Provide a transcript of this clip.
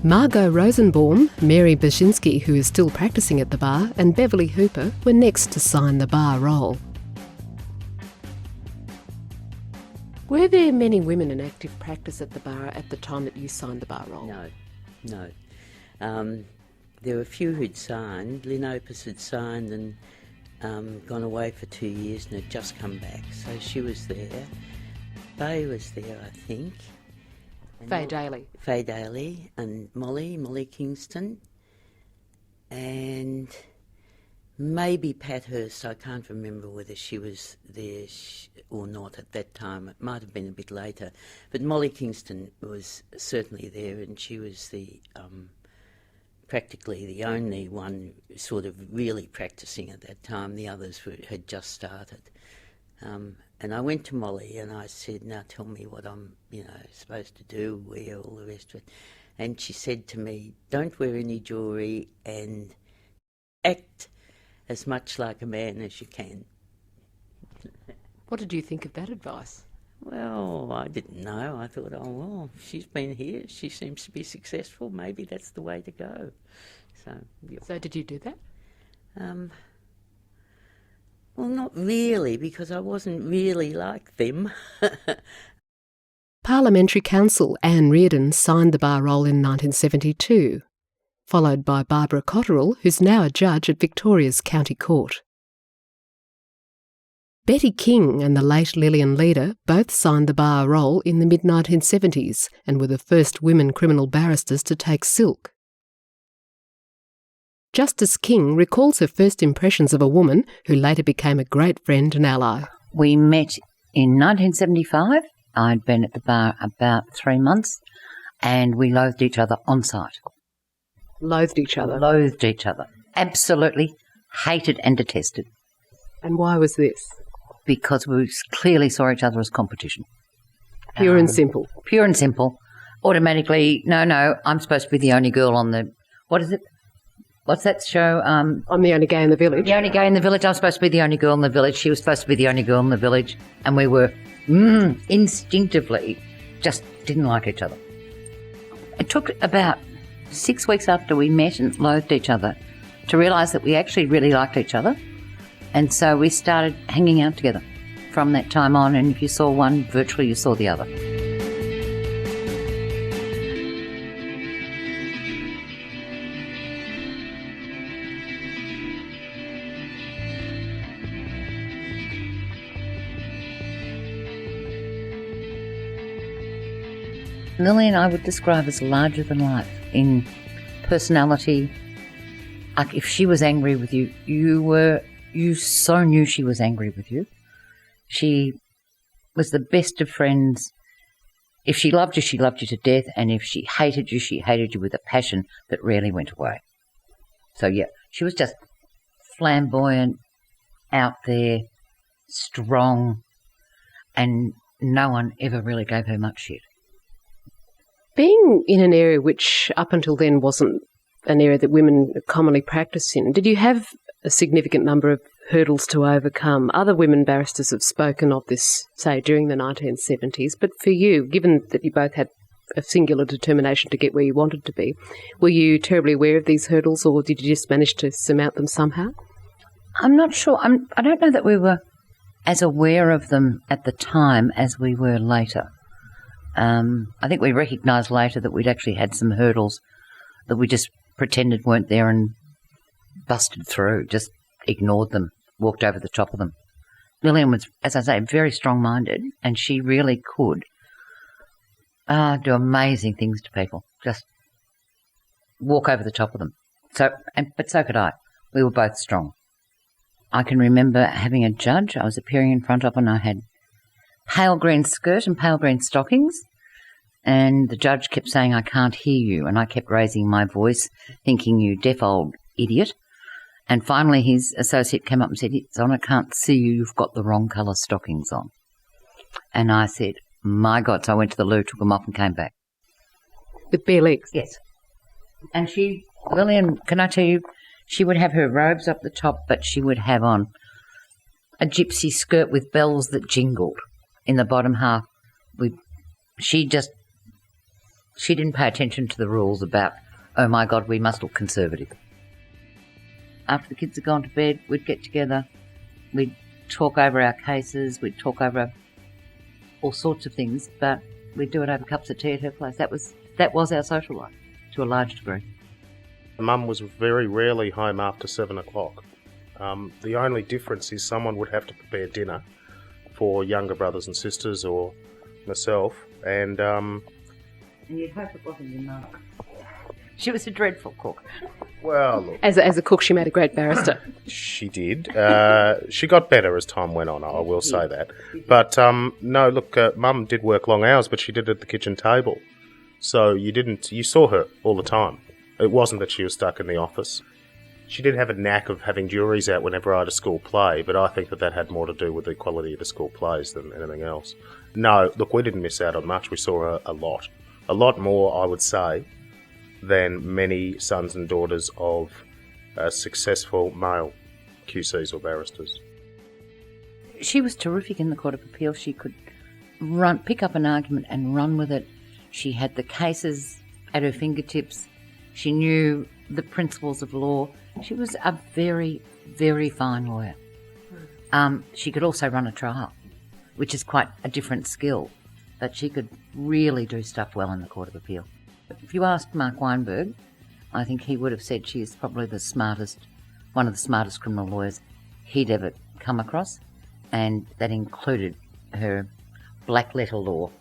Margot Rosenbaum, Mary Bashinsky, who is still practising at the bar, and Beverly Hooper were next to sign the bar roll. Were there many women in active practice at the bar at the time that you signed the bar roll? No. There were a few who'd signed. Lynn Opus had signed and gone away for 2 years and had just come back, so she was there. Faye was there, I think. Faye Daly. Faye Daly and Molly Kingston, and maybe Pat Hurst. I can't remember whether she was there or not at that time. It might have been a bit later. But Molly Kingston was certainly there, and she was the practically the only one sort of really practising at that time. The others had just started. And I went to Molly and I said, now tell me what I'm, supposed to do, wear, all the rest of it. And she said to me, don't wear any jewellery and act as much like a man as you can. What did you think of that advice? Well, I didn't know. I thought, oh, well, she's been here. She seems to be successful. Maybe that's the way to go. So did you do that? Well, not really, because I wasn't really like them. Parliamentary Counsel Anne Reardon signed the bar roll in 1972, followed by Barbara Cotterill, who's now a judge at Victoria's County Court. Betty King and the late Lillian Leader both signed the bar roll in the mid-1970s and were the first women criminal barristers to take silk. Justice King recalls her first impressions of a woman who later became a great friend and ally. We met in 1975. I'd been at the bar about 3 months and we loathed each other on sight. Loathed each other? Loathed each other. Absolutely hated and detested. And why was this? Because we clearly saw each other as competition. Pure and simple? Pure and simple. Automatically, no, I'm supposed to be the only girl on the... What is it? What's that show? I'm the only gay in the village. The only gay in the village. I'm supposed to be the only girl in the village. She was supposed to be the only girl in the village. And we were instinctively just didn't like each other. It took about 6 weeks after we met and loathed each other to realise that we actually really liked each other. And so we started hanging out together from that time on. And if you saw one, virtually you saw the other. Lillian I would describe as larger than life in personality. Like if she was angry with you, you so knew she was angry with you. She was the best of friends. If she loved you to death, and if she hated you with a passion that rarely went away. So yeah, she was just flamboyant, out there, strong, and no one ever really gave her much shit. Being in an area which up until then wasn't an area that women commonly practice in, did you have a significant number of hurdles to overcome? Other women barristers have spoken of this, say, during the 1970s, but for you, given that you both had a singular determination to get where you wanted to be, were you terribly aware of these hurdles, or did you just manage to surmount them somehow? I'm not sure. I don't know that we were as aware of them at the time as we were later. I think we recognised later that we'd actually had some hurdles that we just pretended weren't there and busted through, just ignored them, walked over the top of them. Lillian was, as I say, very strong-minded, and she really could do amazing things to people, just walk over the top of them. But so could I. We were both strong. I can remember having a judge I was appearing in front of, and I had pale green skirt and pale green stockings, and the judge kept saying, I can't hear you, and I kept raising my voice, thinking, you deaf old idiot. And finally his associate came up and said, it's on, I can't see you, you've got the wrong colour stockings on. And I said, my God, so I went to the loo, took them off and came back. With bare legs? Yes. And Lillian, can I tell you, she would have her robes up the top, but she would have on a gypsy skirt with bells that jingled in the bottom half. She she didn't pay attention to the rules about, oh my God, we must look conservative. After the kids had gone to bed, we'd get together, we'd talk over our cases, we'd talk over all sorts of things, but we'd do it over cups of tea at her place. That was our social life, to a large degree. Mum was very rarely home after 7 o'clock. The only difference is someone would have to prepare dinner for younger brothers and sisters or myself, and you'd hope it wasn't your mum. She was a dreadful cook. Well, look, As a cook, she made a great barrister. she did. She got better as time went on, I will say that. But no, look, Mum did work long hours, but she did it at the kitchen table. So you saw her all the time. It wasn't that she was stuck in the office. She did have a knack of having juries out whenever I had a school play, but I think that had more to do with the quality of the school plays than anything else. No, look, we didn't miss out on much. We saw her a lot. A lot more, I would say, than many sons and daughters of successful male QCs or barristers. She was terrific in the Court of Appeal. She could pick up an argument and run with it. She had the cases at her fingertips. She knew the principles of law. She was a very, very fine lawyer. She could also run a trial, which is quite a different skill, but she could really do stuff well in the Court of Appeal. If you asked Mark Weinberg, I think he would have said she is probably one of the smartest criminal lawyers he'd ever come across, and that included her black letter law.